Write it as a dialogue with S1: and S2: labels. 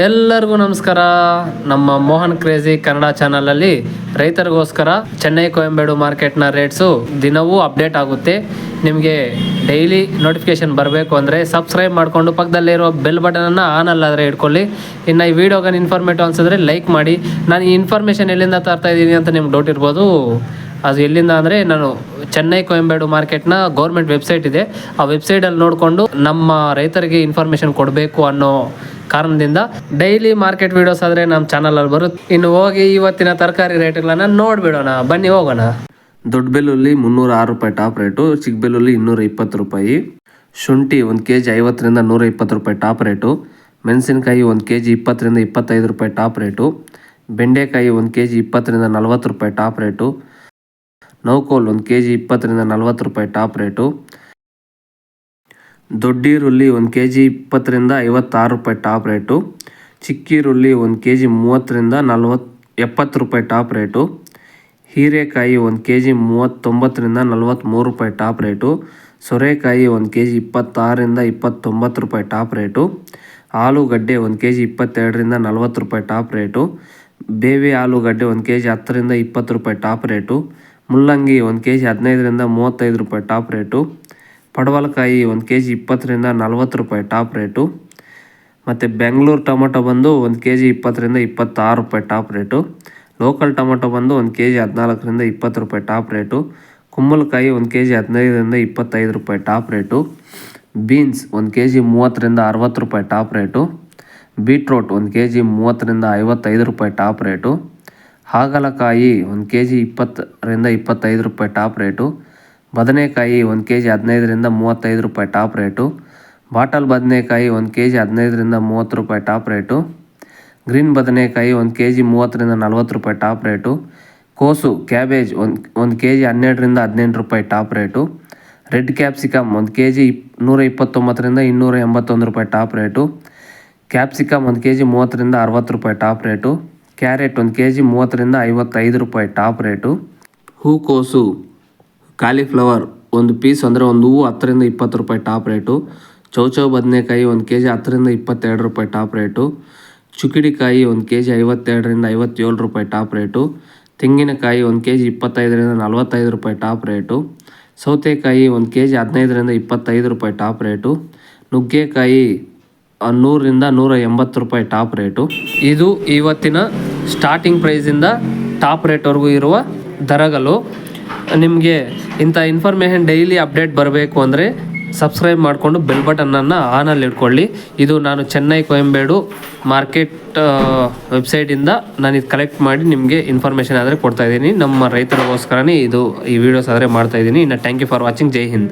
S1: ಎಲ್ಲರಿಗೂ ನಮಸ್ಕಾರ. ನಮ್ಮ ಮೋಹನ್ ಕ್ರೇಜಿ ಕನ್ನಡ ಚಾನಲಲ್ಲಿ ರೈತರಿಗೋಸ್ಕರ ಚೆನ್ನೈ ಕೊಯಂಬೇಡು ಮಾರ್ಕೆಟ್ನ ರೇಟ್ಸು ದಿನವೂ ಅಪ್ಡೇಟ್ ಆಗುತ್ತೆ. ನಿಮಗೆ ಡೈಲಿ ನೋಟಿಫಿಕೇಶನ್ ಬರಬೇಕು ಅಂದರೆ ಸಬ್ಸ್ಕ್ರೈಬ್ ಮಾಡಿಕೊಂಡು ಪಕ್ಕದಲ್ಲಿರೋ ಬೆಲ್ ಬಟನನ್ನು ಆನ್ ಅಲ್ಲಾದರೆ ಇಟ್ಕೊಳ್ಳಿ. ಇನ್ನು ಈ ವಿಡಿಯೋಗೆ ಇನ್ಫಾರ್ಮೇಟಿವ್ ಅನಿಸಿದ್ರೆ ಲೈಕ್ ಮಾಡಿ. ನಾನು ಈ ಇನ್ಫಾರ್ಮೇಷನ್ ಎಲ್ಲಿಂದ ತರ್ತಾ ಇದ್ದೀನಿ ಅಂತ ನಿಮ್ಗೆ ಡೌಟ್ ಇರ್ಬೋದು. ಅದು ಎಲ್ಲಿಂದ ಅಂದರೆ ನಾನು ಚೆನ್ನೈ ಕೊಯಂಬೇಡು ಮಾರ್ಕೆಟ್ನ ಗೌರ್ಮೆಂಟ್ ವೆಬ್ಸೈಟ್ ಇದೆ, ಆ ವೆಬ್ಸೈಟಲ್ಲಿ ನೋಡಿಕೊಂಡು ನಮ್ಮ ರೈತರಿಗೆ ಇನ್ಫಾರ್ಮೇಷನ್ ಕೊಡಬೇಕು ಅನ್ನೋ ಕಾರಣದಿಂದ ಡೈಲಿ ಮಾರ್ಕೆಟ್ ವೀಡಿಯೋಸ್ ಆದರೆ ನಮ್ಮ ಚಾನಲಲ್ಲಿ ಬರುತ್ತೆ. ಇನ್ನು ಹೋಗಿ ಇವತ್ತಿನ ತರಕಾರಿ ರೇಟ್ಗಳನ್ನು ನೋಡಿಬಿಡೋಣ, ಬನ್ನಿ ಹೋಗೋಣ.
S2: ದೊಡ್ಡ ಬೆಳ್ಳುಳ್ಳಿ 306 ರೂಪಾಯಿ ಟಾಪ್ ರೇಟು, ಚಿಕ್ಕ ಬೆಳ್ಳುಳ್ಳಿ 220 ರೂಪಾಯಿ, ಶುಂಠಿ 1 kg 50ರಿಂದ 120 ರೂಪಾಯಿ ಟಾಪ್ ರೇಟು, ಮೆಣಸಿನಕಾಯಿ 1 kg 20ರಿಂದ 25 ರೂಪಾಯಿ ಟಾಪ್ ರೇಟು, ಬೆಂಡೆಕಾಯಿ 1 kg 20ರಿಂದ 40 ರೂಪಾಯಿ ಟಾಪ್ ರೇಟು, ನೌಕೋಲ್ 1 kg 20ರಿಂದ 40 ರೂಪಾಯಿ ಟಾಪ್ ರೇಟು, ದೊಡ್ಡೀರುಳ್ಳಿ 1 kg 20ರಿಂದ 56 ರೂಪಾಯಿ ಟಾಪ್ ರೇಟು, ಚಿಕ್ಕೀರುಳ್ಳಿ 1 kg 30ರಿಂದ 70 ರೂಪಾಯಿ ಟಾಪ್ ರೇಟು, ಹೀರೆಕಾಯಿ 1 kg 39ರಿಂದ 43 ರೂಪಾಯಿ ಟಾಪ್ ರೇಟು, ಸೋರೆಕಾಯಿ 1 kg 26ರಿಂದ 29 ರೂಪಾಯಿ ಟಾಪ್ ರೇಟು, ಆಲೂಗಡ್ಡೆ 1 kg 22ರಿಂದ 40 ರೂಪಾಯಿ ಟಾಪ್ ರೇಟು, ಬೇವೆ ಆಲೂಗಡ್ಡೆ 1 kg 10ರಿಂದ 20 ರೂಪಾಯಿ ಟಾಪ್ ರೇಟು, ಮುಲ್ಲಂಗಿ 1 kg 15ರಿಂದ 35 ರೂಪಾಯಿ ಟಾಪ್ ರೇಟು, ಪಡವಲಕಾಯಿ 1 kg 20ರಿಂದ 40 ರೂಪಾಯಿ ಟಾಪ್ ರೇಟು, ಮತ್ತು ಬೆಂಗಳೂರು ಟೊಮೊಟೊ ಬಂದು 1 kg 20ರಿಂದ 26 ರೂಪಾಯಿ ಟಾಪ್ ರೇಟು, ಲೋಕಲ್ ಟೊಮೊಟೊ ಬಂದು 1 kg 14ರಿಂದ 20 ರೂಪಾಯಿ ಟಾಪ್ ರೇಟು, ಕುಂಬಳಕಾಯಿ 1 kg 15ರಿಂದ 25 ರೂಪಾಯಿ ಟಾಪ್ ರೇಟು, ಬೀನ್ಸ್ 1 kg 30ರಿಂದ 60 ರೂಪಾಯಿ ಟಾಪ್ ರೇಟು, ಬೀಟ್ರೋಟ್ 1 kg 30ರಿಂದ 55 ರೂಪಾಯಿ ಟಾಪ್ ರೇಟು, ಹಾಗಲಕಾಯಿ 1 kg 20ರಿಂದ 25 ರೂಪಾಯಿ ಟಾಪ್ ರೇಟು, ಬದನೆಕಾಯಿ 1 kg 15ರಿಂದ 35 ರೂಪಾಯಿ ಟಾಪ್ ರೇಟು, ಬಾಟಲ್ ಬದನೆಕಾಯಿ 1 kg 15ರಿಂದ 30 ರೂಪಾಯಿ ಟಾಪ್ ರೇಟು, ಗ್ರೀನ್ ಬದನೆಕಾಯಿ 1 kg 30ರಿಂದ 40 ರೂಪಾಯಿ ಟಾಪ್ ರೇಟು, ಕೋಸು ಕ್ಯಾಬೇಜ್ 1 kg 12ರಿಂದ 18 ರೂಪಾಯಿ top rate, red capsicum 1 kg 129ರಿಂದ 281 ರೂಪಾಯಿ ಟಾಪ್ ರೇಟು, ಕ್ಯಾಪ್ಸಿಕಮ್ 1 kg 30ರಿಂದ 60 ರೂಪಾಯಿ ಟಾಪ್ ರೇಟು, ಕ್ಯಾರೆಟ್ 1 kg 30ರಿಂದ 55 ರೂಪಾಯಿ ಟಾಪ್ ರೇಟು, ಹೂಕೋಸು ಕಾಲಿಫ್ಲವರ್ ಒಂದು ಪೀಸ್ ಅಂದರೆ ಒಂದು ಹೂವು 10ರಿಂದ 20 ರೂಪಾಯಿ ಟಾಪ್ ರೇಟು, ಚೌಚೌ ಬದನೆಕಾಯಿ 1 kg 10ರಿಂದ 22 ರೂಪಾಯಿ ಟಾಪ್ ರೇಟು, ಚುಕ್ಕಿಡಿಕಾಯಿ 1 kg 52ರಿಂದ 57 ರೂಪಾಯಿ ಟಾಪ್ ರೇಟು, ತೆಂಗಿನಕಾಯಿ 1 kg 25ರಿಂದ 45 ರೂಪಾಯಿ ಟಾಪ್ ರೇಟು, ಸೌತೆಕಾಯಿ 1 kg 15ರಿಂದ 25 ರೂಪಾಯಿ ಟಾಪ್ ರೇಟು, ನುಗ್ಗೆಕಾಯಿ 100ರಿಂದ 180 ರೂಪಾಯಿ ಟಾಪ್ ರೇಟು. ಇದು ಇವತ್ತಿನ ಸ್ಟಾರ್ಟಿಂಗ್ ಪ್ರೈಸಿಂದ ಟಾಪ್ ರೇಟ್ವರೆಗೂ ಇರುವ ದರಗಳು. ನಿಮಗೆ ಇಂಥ ಇನ್ಫಾರ್ಮೇಷನ್ ಡೈಲಿ ಅಪ್ಡೇಟ್ ಬರಬೇಕು ಅಂದರೆ ಸಬ್ಸ್ಕ್ರೈಬ್ ಮಾಡಿಕೊಂಡು ಬೆಲ್ ಬಟನನ್ನು ಆನಲ್ಲಿ ಇಟ್ಕೊಳ್ಳಿ. ಇದು ನಾನು ಚೆನ್ನೈ ಕೊಯಂಬೇಡು ಮಾರ್ಕೆಟ್ ವೆಬ್ಸೈಟಿಂದ ನಾನು ಇದು ಕಲೆಕ್ಟ್ ಮಾಡಿ ನಿಮಗೆ ಇನ್ಫಾರ್ಮೇಷನ್ ಆದರೆ ಕೊಡ್ತಾಯಿದ್ದೀನಿ. ನಮ್ಮ ರೈತರಿಗೋಸ್ಕರನೇ ಇದು ಈ ವಿಡಿಯೋಸ್ ಆದರೆ ಮಾಡ್ತಾಯಿದ್ದೀನಿ. ಇನ್ನು thank you for watching. Jai Hind.